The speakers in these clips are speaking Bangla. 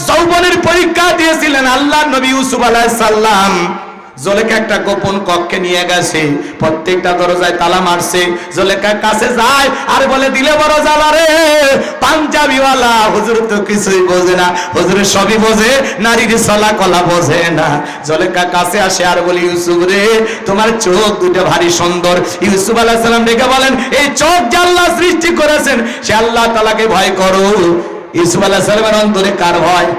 যৌবনের পরীক্ষা দিয়েছিলেন আল্লাহ নবী ইউসুফ আলাইহিস সালাম। জুলেখা একটা গোপন কক্ষে নিয়ে গেছে, প্রত্যেকটা দরজায় তালা মারছে। জুলেখা কাছে যায় আর বলে, দিলে বড় জ্বালা রে, পাঞ্জাবিওয়ালা হুজুর তো কিছুই বোঝে না, হুজুর সবই বোঝে, নারীর চলা কলা বোঝে না। জুলেখা কাছে আসে আর বলি, ইউসুফ রে, তোমার চোখ দুটো ভারী সুন্দর। ইউসুফ আলাইহিস সালাম ডেকে বলেন, এই চোখ যে আল্লাহ সৃষ্টি করেছেন সে আল্লাহ তাআলাকে ভয় করো। ইউসুফ আলাইহিস সালামের অন্তরে কার ভয়?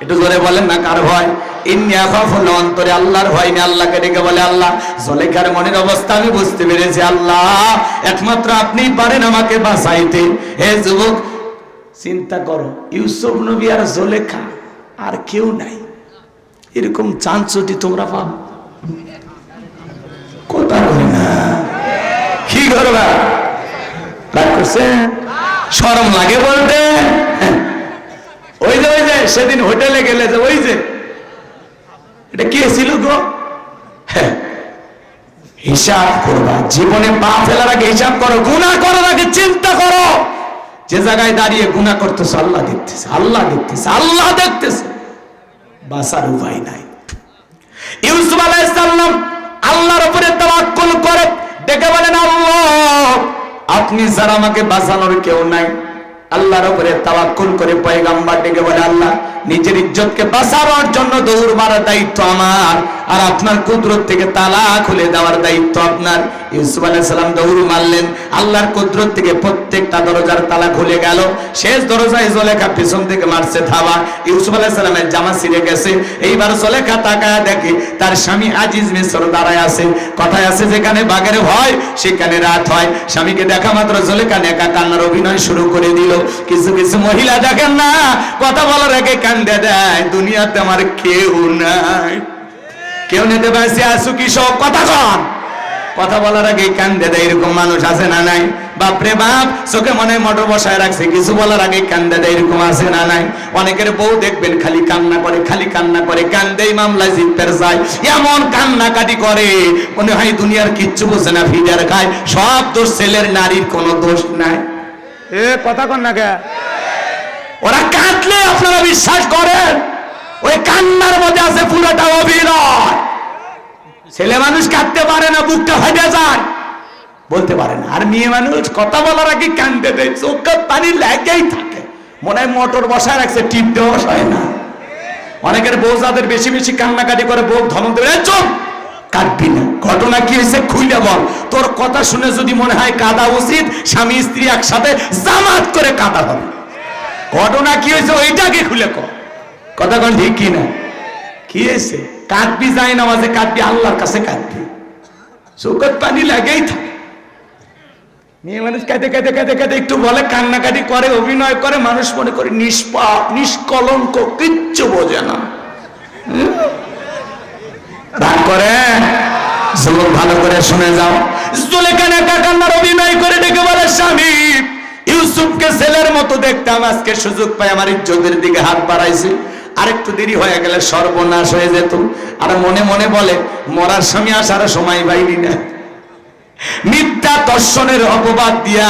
একটু জোরে বলেন না, কার ভয়? ইন্নী আখাফুল্লাহ, অন্তরে আল্লাহর ভয় নেই। আল্লাহকে ডেকে বলে, আল্লাহ জুলেখার মনের অবস্থা আমি বুঝতে পেরেছি, আল্লাহ একমাত্র আপনিই পারেন আমাকে বাঁচাইতে। হে যুবক, চিন্তা করো, ইউসুফ নবী আর জুলেখা, আর কেউ নাই। এরকম চাঁদচুটি তোমরা পাবো কথা বলি না, কি করবা? রাগ করছে, শরম লাগে বলতে। ওই যে সেদিন হোটেলে গেলে যে ওই যে এটা কে ছিল গো? হিসাব করবা, জীবনে পা ফেলার আগে হিসাব করো, গুনাহ করার আগে চিন্তা করো। যে জায়গায় দাঁড়িয়ে গুনাহ করতেছে আল্লাহ দেখতেছে, আল্লাহ দেখতেছে, আল্লাহ দেখতেছে, বাঁচার উপায় নাই। ইউসুফ আলাইহিস সালাম আল্লাহর উপরে তাওয়াক্কুল করে ডেকে বলেন, আল্লাহ আপনি ছাড়া আমাকে বাঁচানোর কেউ নাই। আল্লাহর উপরে তাওয়াক্কুল করে পয়গম্বর ডেকে বলে, আল্লাহ নিজের ইজ্জতকে বাঁচানোর জন্য দৌড় মারার দায়িত্ব আমার, আর আপনার কুদরত থেকে তালা খুলে দেওয়ার দায়িত্ব আপনার। ইউসুফ আলাইহিস সালাম দৌড় মারলেন, আল্লাহর কুদরত থেকে প্রত্যেকটা দরজার তালা খুলে গেল। শেষ দরজায় জুলেখা পিছন থেকে মারছে থাবা। ইউসুফ আলাইহিস সালামের জামা ছিঁড়ে গেছে। এইবার জুলেখা তাকায় দেখে তার স্বামী আজিজ মিসর দাঁড়ায় আছে। কথায় আছে, যেখানে বাঘের ভয় সেখানে রাত হয়। স্বামীকে দেখা মাত্র জুলেখা নেকা কান্নার অভিনয় শুরু করে দিল। কিছু কিছু মহিলা দেখেন না, কথা বলার আগে কান্দে দেয়, দুনিয়াতে আমার কেউ নাই, কেউ নিতে পারছে আসু কি সব কথা কন, কথা বলার আগে কান্দে দেয়। এরকম মানুষ আছে না নাই? বাপরে বাপ, চোখে মনে মোটর বসায় রাখছে, কিছু বলার আগে কান্দে দেয়, এরকম আছে না নাই? অনেকের বউ দেখবেন খালি কান্না করে, খালি কান্না করে, কান্দেই মামলায় জিততে যায়, এমন কান্নাকাটি করে মনে হয় দুনিয়ার কিচ্ছু বোঝে না, ফিডার খায়। সব দোষ ছেলের, নারীর কোনো দোষ নাই। এ কথা কন না কে? ওরা কাঁদলে আপনারা বিশ্বাস করেন ওই কান্নার মধ্যে আছে পুরোটা অভিনয়। ছেলে মানুষ কাঁদতে পারে না, বুকটা ফাটে যায়, বলতে পারে না। আর মেয়ে মানুষ কথা বলার আগে কান্দে দেয়, চোখের পানি লেগেই থাকে, মনে হয় মোটর বসায় রাখছে, টিপ দেওয়া হয় না। অনেকের বউ যাদের বেশি বেশি কান্নাকাটি করে, বউ ধমক দেবে, চুপ কাঁদবি না, ঘটনা কি হয়েছে খুইলে বল। তোর কথা শুনে যদি মনে হয় কাঁদা উচিত, স্বামী স্ত্রী একসাথে জামাত করে কাঁদা হবে। ঘটনা কি হয়েছে ওইটাকে খুলে কর, কথা কোন ঠিক কি না? কি হয়েছে? কাঁদবি, যাই নামাজে কাঁদবি, আল্লাহর কাছে কাঁদবি, চোখের পানি লাগেই থাকে। মেয়ে মানুষ কাঁদে কাঁদে কাঁদে কাঁদে একটু বলে, কান্নাকাটি করে, অভিনয় করে, মানুষ মনে করে নিষ্পাপ, নিষ্কলঙ্ক, কিচ্ছু বোঝে না। রাগ করে? যুবক ভালো করে শুনে যাও। জুলেখা নেকা কান্নার অভিনয় করে ডেকে বলে, স্বামী ইউসুফকে ছেলের মতো দেখতাম, আজকে সুযোগ পাই আমার ইজ্জতের দিকে হাত বাড়াইছে, আরেকটু দেরি হয়ে গেলে সর্বনাশ হয়ে যেত। আর মনে মনে বলে, মরার স্বামী আসার সময় পাইনি না। মিথ্যা দর্শনের অপবাদ দিয়া,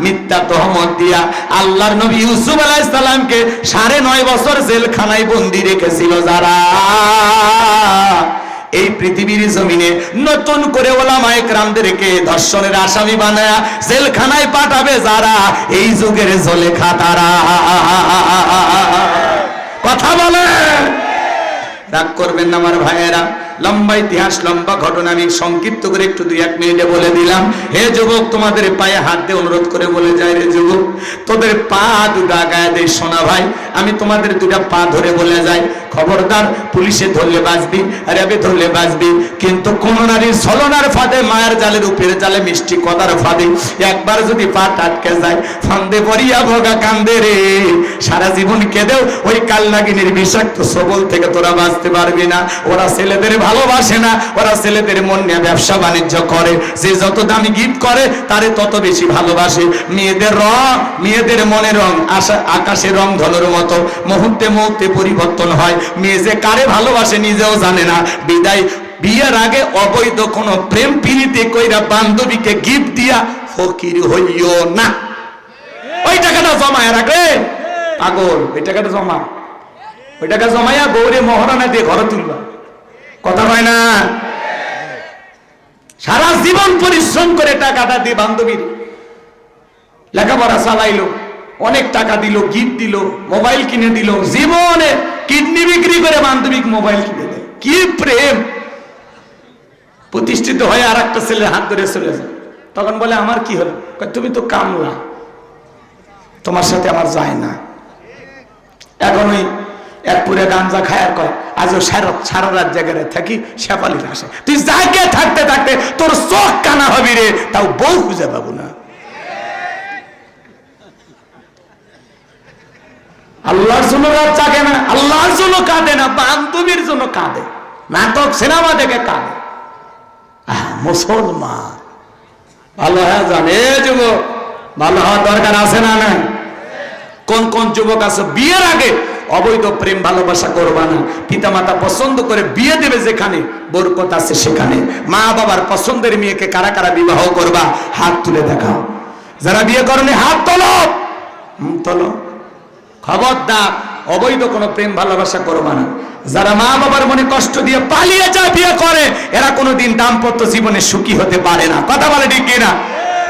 মিথ্যা তহমত দিয়া আল্লাহর নবী ইউসুফ আলাইহিস সালামকে 9.5 বছর জেলখানায় বন্দী রেখেছিল যারা, এই পৃথিবীর জমিনে নতুন করে ওলামায়ে কেরামদেরকে ধর্ষণের আসামি বানায়া জেলখানায় পাঠাবে যারা, এই যুগের জুলেখা তারা। কথা বলে, রাগ করবেন না আমার ভাইয়েরা। লম্বা ইতিহাস, লম্বা ঘটনা, আমি সংক্ষিপ্ত করে একটু 2-1 মিনিটে বলে দিলাম। হে যুবক, তোমাদের পায়ে হাত দিয়ে অনুরোধ করে বলে যাই, রে যুবক, তোদের পা দুটা গায়ে দে সোনা ভাই, আমি তোমাদের দুটা পা ধরে বলে যাই, খবরদার, পুলিশে ধরলে বাঁচবি, র্যাবে ধরলে বাঁচবি, কিন্তু কোন নারীর ছলনার ফাঁদে, মায়ের জালে, রূপের জালে, মিষ্টি কথার ফাঁদে একবার যদি পা টাটকে যায়, ফান্দে পড়িয়া ভোগা কান্দে রে, সারা জীবন কেঁদেও ওই কালনাগিনীর বিষাক্ত সবল থেকে তোরা বাঁচতে পারবি না। ওরা ছেলেদের ভালোবাসে না, ওরা ছেলেদের মন নিয়ে ব্যবসা বাণিজ্য করে, যে যত দামি গিফট করে তারে তত বেশি ভালোবাসে। মেয়েদের রং, মেয়েদের মনে রং আকাশের রং ধনুর মতো, মুহূর্তে মুহূর্তে পরিবর্তন হয়। মেয়ে যে কারে ভালোবাসে নিজেও জানে না। বিদায়, বিয়ের আগে অবৈধ কোন প্রেম প্রীতি কইরা বান্ধবীকে গিফট দিয়া ফকির হইও না। ওই টাকাটা জমায় রাখে পাগল, ওই টাকাটা জমা ওই টাকা জমাইয়া বউরে মহারণা দিয়ে ঘরে তুলবা, কথা হয় না? সারা জীবন পরিশ্রম করে টাকাটা দিয়ে বান্ধবীর লেখাপড়া চালাইলো, অনেক টাকা দিল, গিফট দিল, মোবাইল কিনে দিল, জীবনে কিডনি বিক্রি করে বান্ধবীকে মোবাইল কিনে দেয়। কি প্রেম! প্রতিষ্ঠিত হয়ে আর একটা ছেলে হাত ধরে চলে যায়, তখন বলে আমার কি হলো? তুমি তো কামলা, তোমার সাথে আমার যায় না। এখন ওই এক পুরে গাঞ্জা খায় আর কয় আজও সারা রাত জায়গায় থাকি শেফালির আসে। তুই জায়গায় থাকতে থাকতে তোর চোখ কানা হবি রে, তাও বউ খুঁজে পাবো না। আল্লাহর জন্য রাত জাগে না, আল্লাহর জন্য কাঁদে না, বান্ধবীর জন্য কাঁদে, নাটক সিনেমা দেখে কাঁদে। মুসলমান ভালো হ্যাঁ জানে, যুবক ভালো হওয়ার দরকার আছে না? নাই? কোন কোন যুবক আছে বিয়ের আগে অবৈধ প্রেম ভালোবাসা করবা না। পিতামাতা পছন্দ করে বিয়ে দেবে যেখানে, বরকত আছে সেখানে। মা বাবার পছন্দের মেয়েকে কারা কারা বিবাহ করবা হাত তুলে দেখাও। যারা বিয়ে করেনি হাত তোলো, তোলো। খবরদার অবৈধ কোনো প্রেম ভালোবাসা করবা না। যারা মা বাবার মনে কষ্ট দিয়ে পালিয়ে যায় বিয়ে করে, এরা কোনোদিন দাম্পত্য জীবনে সুখী হতে পারে না। কথা বলে ঠিক কিনা?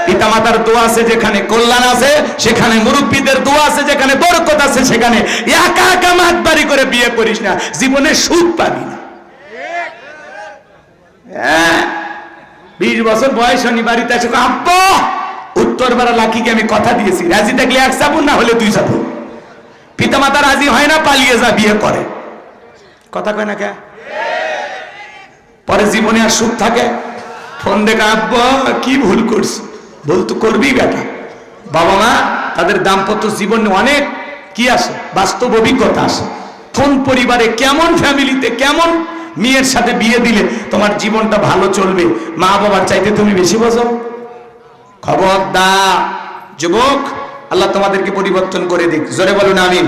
পিতামাতার দোয়া আছে যেখানে, কল্যাণ আছে সেখানে। মুরব্বীদের দোয়া আছে যেখানে, বরকত আছে সেখানে। একা একা মাতবাড়ি করে বিয়ে করিস না, জীবনে সুখ পাবি না। 20 বছর বয়স হয়নি, বাড়িতে আসে আব্বা উত্তর বেড়া লাখিকে আমি কথা দিয়েছি, রাজি থাকলে 1 চাপুন, না হলে 2 চাপুন। পিতামাতা রাজি হয় না, পালিয়ে যা বিয়ে করে। কথা কয় না কে? পরে জীবনে আর সুখ থাকে? ফোন দেখে আব্বা কি ভুল করছি, ভুল তো করবি বেটা। বাবা মা তাদের দাম্পত্য জীবনে অনেক কি আসে, বাস্তব অভিজ্ঞতা আসে। কোন পরিবারে কেমন ফ্যামিলিতে কেমন মেয়ের সাথে বিয়ে দিলে তোমার জীবনটা ভালো চলবে, মা বাবার চাইতে তুমি বেশি বোঝো। খবরদার যুবক, আল্লাহ তোমাদেরকে পরিবর্তন করে দিক। জোরে বলুন আমিন।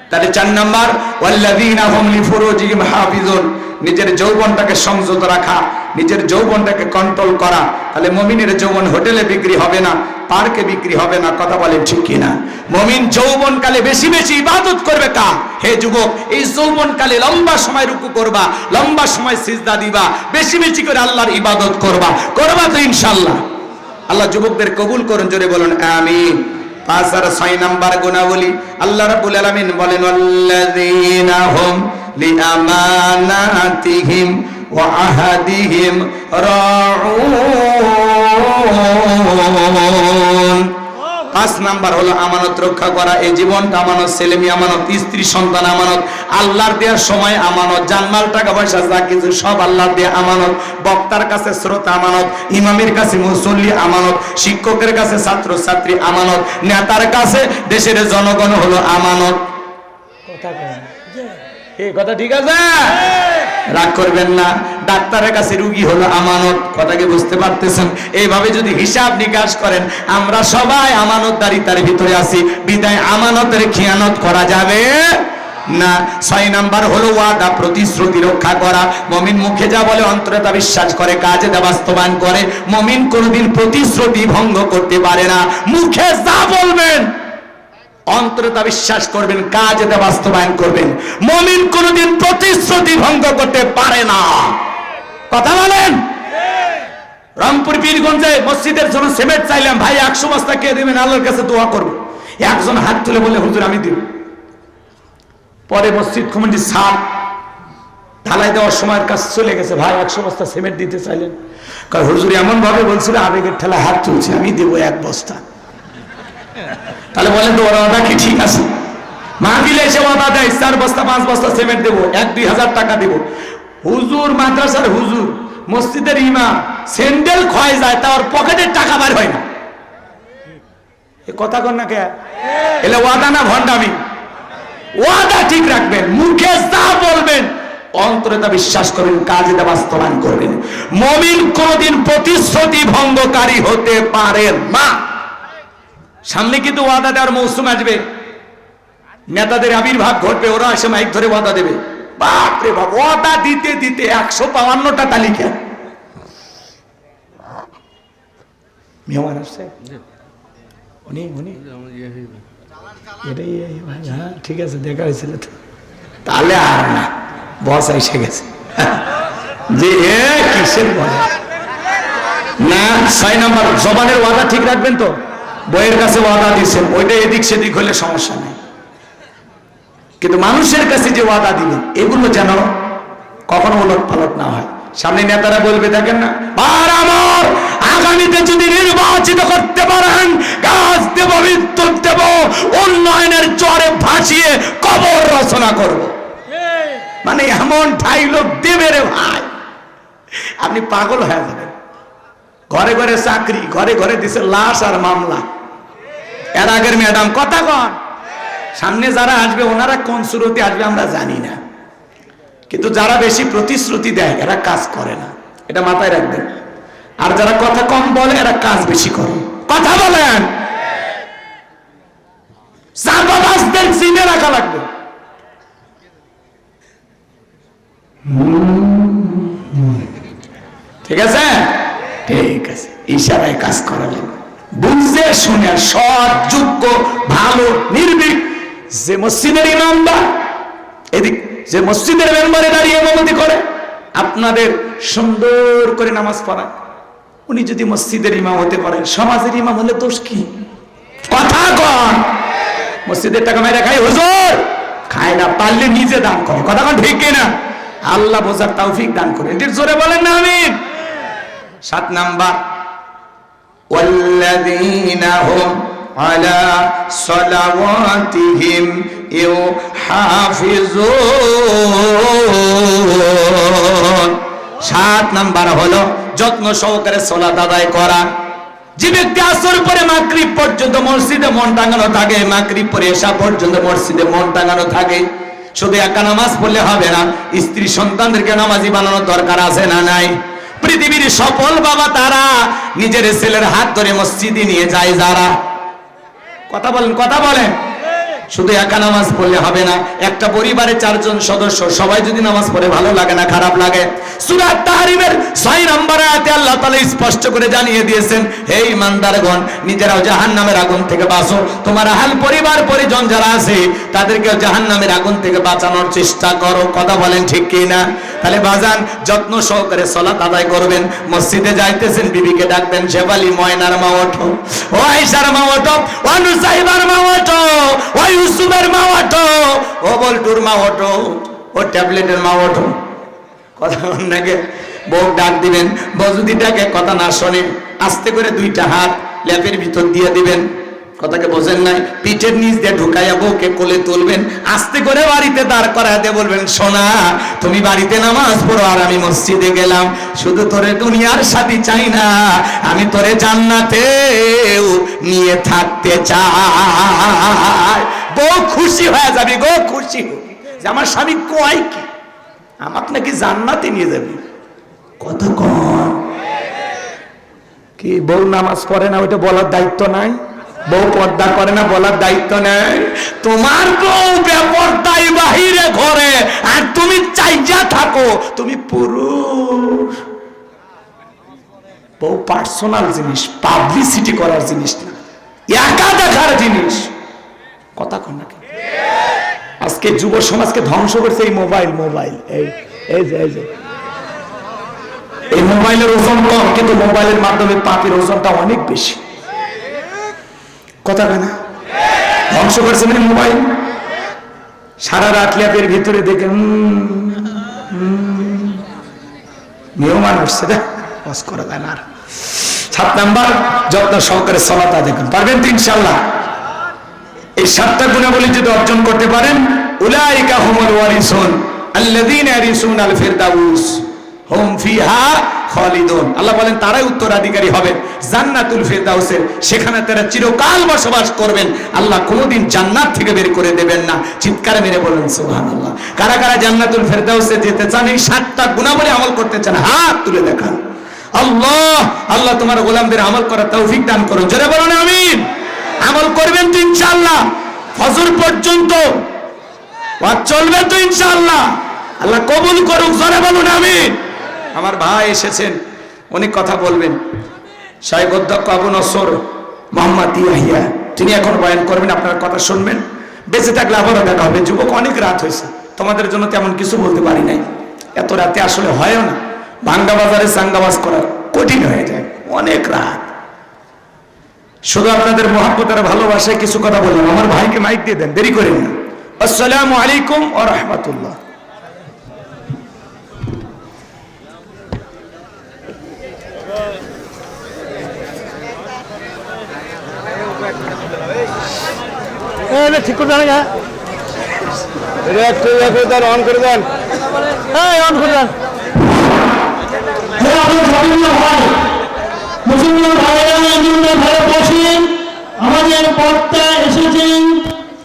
তাহলে 4 নাম্বার, ওয়াল্লাযীনা হুম লিফুরুজিহিম হাফিজুন, নিজের যৌবনটাকে সংযত রাখা, নিজের যৌবনটাকে কন্ট্রোল করা। তাহলে মুমিনের যৌবন হোটেলে বিক্রি হবে না, পার্কে বিক্রি হবে না। কথা বলেন ঠিক কিনা? মুমিন যৌবনকালে বেশি বেশি ইবাদত করবে। কা হে যুবক, এই যৌবনকালে লম্বা সময় রুকু করবা, লম্বা সময় সিজদা দিবা, বেশি বেশি করে আল্লাহর ইবাদত করবা। করবা তো ইনশাআল্লাহ? আল্লাহ যুবকদের কবুল করুন, জোরে বলুন আমিন। 5 আর 6 নাম্বার গুণাবলী আল্লাহ রাব্বুল আলামিন বলেন, ওয়াল্লাযীনা হুম লিআমানাতিহিম ওয়া আহাদিহিম রাউন। 5 নাম্বার হলো আমানত রক্ষা করা। এই জীবনটা আমানত, ছেলেমেয়ে আমানত, স্ত্রী সন্তান আমানত, আল্লাহর দেওয়ার সময় আমানত, জানমাল টাকা পয়সা যা কিছু সব আল্লাহর দেয়া আমানত। বক্তার কাছে শ্রোতা আমানত, ইমামের কাছে মুসল্লি আমানত, শিক্ষকের কাছে ছাত্র ছাত্রী আমানত, নেতার কাছে দেশের জনগণ হলো আমানত। কথা ঠিক আছে? রাগ করবেন না। ডাক্তারের কাছে রোগী হলো আমানত। কথাকে বুঝতে পারতেছেন? এইভাবে যদি হিসাব নিকাশ করেন, আমরা সবাই আমানতদারিতার ভিতরে আছি, বিদায় আমানতের খিয়ানত করা যাবে না। 6 নাম্বার হলো ওয়াদা, প্রতিশ্রুতি রক্ষা করা। মুমিন মুখে যা বলে অন্তরে তা বিশ্বাস করে, কাজে তা বাস্তবায়ন করে। মুমিন কোনোদিন প্রতিশ্রুতি ভঙ্গ করতে পারে না। মুখে যা বলবেন অন্তরে তা বিশ্বাস করবেন, কাজে তা বাস্তবায়ন করবেন। মুমিন কোনোদিন প্রতিশ্রুতি ভঙ্গ করতে পারে না। কথা বলেন? রংপুর পীরগঞ্জে মসজিদের জন্য সিমেন্ট চাইলাম, ভাই 100 বস্তা কে দেবেন? আল্লাহর কাছে দোয়া করব। একজন হাত তুলে বলে, হুজুর আমি দিব। পরে মসজিদ কমিটি সার ঢালাই দেওয়ার সময়ের কাছে চলে গেছে, ভাই 100 বস্তা সিমেন্ট দিতে চাইলেন। কারণ হুজুর এমন ভাবে বলছিল, আবেগের ঠেলা হাত তুলছে, আমি দেবো 1 বস্তা। তাহলে বলেন তো ওরা কি ঠিক আছে? মাহফিলে এসে ওয়াদা দেয় 4 বস্তা 5 বস্তা সিমেন্ট দেবো, 1-2 হাজার টাকা দেবো। হুজুর মাদ্রাসার হুজুর, মসজিদের ইমাম, স্যান্ডেল ক্ষয় যায়, তার পকেটের টাকা বার হয় না। এ কথা কর না কে? এলে ওয়াদা না ভণ্ডামি? ওয়াদা ঠিক রাখবেন, মুখে যা বলবেন অন্তরে তা বিশ্বাস করবেন, কাজে তা বাস্তবায়ন করবেন। মুমিন কোনদিন প্রতিশ্রুতি ভঙ্গকারী হতে পারে না। সামনে কিন্তু ওয়াদা দেওয়ার মৌসুম আসবে, নেতাদের আবির্ভাব ঘটবে, ওরা এসে মাইক ধরে ওয়াদা দেবে। বাপরে বাপ, ওয়াদা দিতে দিতে 152টা তালিকা। মেহমান আসছে, উনি এটাই ভাই, হ্যাঁ ঠিক আছে, দেখা হয়েছিল তো। তাহলে আর না, বস এসে গেছে যে কিসের বলে না। 6 নাম্বার, জবানের ওয়াদা ঠিক রাখবেন তো। বইয়ের কাছে ওয়াদা দিচ্ছেন, ওইটা এদিক সেদিক হলে সমস্যা নেই, কিন্তু মানুষের কাছে যে ওয়াদা দিবেন এগুলো যেন কখনো উলট পালট না হয়। সামনে নেতারা বলবে দেখেন না, আর আমার আগামীতে যদি নির্বাচিত করতে পারেন গাছ দেব, বিদ্যুৎ দেব, উন্নয়নের চরে ভাসিয়ে কবর রচনা করব। মানে এমন ডায়লগ দেবে রে ভাই, আপনি পাগল হয়ে যাবেন। ঘরে ঘরে চাকরি, ঘরে ঘরে দিছে লাশ আর মামলা। এর আগের ম্যাডাম কথা কন, সামনে যারা আসবে ওনারা কোন সুরতে আসবে আমরা জানি না, কিন্তু যারা বেশি প্রতিশ্রুতি দেয় এরা কাজ করে না, এটা মাথায় রাখবেন। আর যারা কথা কম বলে এরা কাজ বেশি করে। কথা বলেন, চাপাবাজদের চিনে রাখা লাগবে। ঠিক আছে, ঠিক আছে, ইশারায় কাজ করা লাগবে, বুঝে শুনে সৎ, যোগ্য, ভালো, নির্ভীক। যে মসজিদের ইমামদার এদিক, যে মসজিদের মেম্বারে দাঁড়িয়ে ইমামতি করে, আপনাদের সুন্দর করে নামাজ পড়ায়, উনি যদি মসজিদের ইমাম হতে পারেন, সমাজের ইমাম হলে দোষ কি? কথা কন। মসজিদের টাকা মেরে খায় হুজুর, খায় না, পারলে নিজে দান করে। কথা কন ঠিক কিনা? আল্লাহ বোঝার তৌফিক দান করে, এটির জোরে বলেন না আমিন। 7 নাম্বার, ওয়াল্লাযীনা হুম আলা সালাওয়াতিহিম ইউহাফিজুন। 7 নাম্বার হলো যত্ন সহকারে সালাত আদায় করা। যে ব্যক্তি আসর পরে মাগরিব পর্যন্ত মসজিদে মন টাঙানো থাকে, মাগরিব পরে এশা পর্যন্ত মসজিদে মন টাঙানো থাকে, শুধু একা নামাজ পড়লে হবে না, স্ত্রী সন্তানদেরকে নামাজি বানানোর দরকার আছে না নাই? পৃথিবীর সফল বাবা তারা নিজের ছেলের হাত ধরে মসজিদে নিয়ে যায় যারা। কথা বলেন, কথা বলেন। শুধু একা নামাজ পড়লে হবে না, একটা পরিবারে 4 জন সদস্য সবাই যদি নামাজ পড়ে ভালো লাগে না, খারাপ লাগে। সূরা তাহরিমের 6 নম্বর আয়াতে আল্লাহ তাআলা স্পষ্ট করে জানিয়ে দিয়েছেন, হে ঈমানদারগণ, নিজেরাও জাহান্নামের আগুন থেকে বাঁচো, তোমার আহল পরিবার পরিজন যারা আছে তাদেরকে জাহান্নামের আগুন থেকে বাঁচানোর চেষ্টা করো। কথা বলেন ঠিক কি না? তাহলে বাজান যত্ন সহকারে সালাত আদায় করবেন। মসজিদে যাইতেছেন, বিবিকে ডাকবেন, শেফালি, ময়নার মা ওঠো, ও আয়েশার মা ওঠো, ও নুসাইবার মা ওঠো, ও ইউসুফের মা ওঠো, ও বল্টুর মা ওঠো, ও ট্যাবলেটের মা ওঠো। কথা নাকি? বউ ডাক দিবেন, বউ যদি ডাকে কথা না শোনে, আস্তে করে 2টা হাত ল্যাপের ভিতর দিয়ে দিবেন। কথাকে বোঝেন নাই? পিঠের নিচ দিয়ে ঢুকাইয়া বউকে কোলে তুলবেন, আস্তে করে বাড়িতে দাঁড় করায় দিয়ে বলবেন, সোনা তুমি বাড়িতে নামাজ পড়ো আর আমি মসজিদে গেলাম, শুধু তোরে দুনিয়ার সাথী চাই না, আমি তোরে জান্নাতেও নিয়ে থাকতে চাই। বউ খুশি হয়ে যাবে, গো খুশি যে আমার স্বামী কয় কি, আমাকে নাকি জান্নাতে নিয়ে যাবে। কথা কন কি? বউ নামাজ পড়ে না ওইটা বলার দায়িত্ব নাই? বউ পর্দা করে না বলার দায়িত্ব নেই? তোমার বউ বেপরদাই বাহিরে ঘরে, আর তুমি চাইজা থাকো তুমি পুরুষ। বউ পার্সোনাল জিনিস, পাবলিসিটি করার জিনিস না, একা দেখার জিনিস। কথা কন নাকি? আজকে যুব সমাজকে ধ্বংস করছে এই মোবাইল। মোবাইল এই মোবাইলের ওজন কম, কিন্তু মোবাইলের মাধ্যমে পাপের ওজনটা অনেক বেশি। কথা না? ধ্বংস করছে না মোবাইল। সারা রাত ল্যাপের ভিতরে দেখে মেয়েও মানুষ, সেটা বস করা যায় না। 7 নাম্বার, যত্ন সহকারে সালাত আদায় করুন। পারবেন তো ইনশাআল্লাহ? এই 7টা গুণাবলী যদি অর্জন করতে পারেন, উলাইকা হুমুল ওয়ারিসুন আল্লাযীনা ইয়ারিসুনাল ফিরদাউস হুম ফিহা খালিদুন। আল্লাহ বলেন তারাই উত্তরাধিকারী হবে জান্নাতুল ফিরদাউসের, সেখানে তারা চিরকাল বসবাস করবেন। আল্লাহ কোনোদিন জান্নাত থেকে বের করে দেবেন না। চিৎকার মেরে বলেন সুবহানাল্লাহ। কারা কারা জান্নাতুল ফিরদাউসে যেতে চান, এই 7টা গুণাবলী আমল করতে চান, হাত তুলে দেখান। আল্লাহ আল্লাহ তোমার গোলামদের আমল করার তৌফিক দান করুন। জোরে বলুন আমিন। আমল করবেন তো ইনশাআল্লাহ? ফজর পর্যন্ত ওয়াজ চলবে তো ইনশাআল্লাহ? আল্লাহ কবুল করুক। জোরে বলুন আমিন। আমার ভাই এসেছেন, অনেক কথা বলবেন। শাইখ অধ্যক্ষ আবু নসর মোহাম্মদ ইয়াহিয়া, তিনি এখন বয়ান করবেন, আপনার কথা শুনবেন। বেঁচে থাকলে আবারও দেখা হবে। যুবক, অনেক রাত হয়েছে, তোমাদের জন্য তেমন কিছু বলতে পারি নাই। এত রাতে আসলে হয়ও না, ভাঙ্গা বাজারে চাঙ্গাবাজ করা কঠিন হয়ে যায়, অনেক রাত। শুধু আপনাদের মহব্বত আর ভালোবাসায় কিছু কথা বললাম। আমার ভাইকে মাইক দিয়ে দেন, দেরি করেন না। আসসালামু আলাইকুম ওয়া রাহমাতুল্লাহ। ঠিক করে দেন, অন করে দেন, অন করে দেন। মুসলমান ভাইরা ভালো বসেন, আমাদের বক্তা এসেছেন।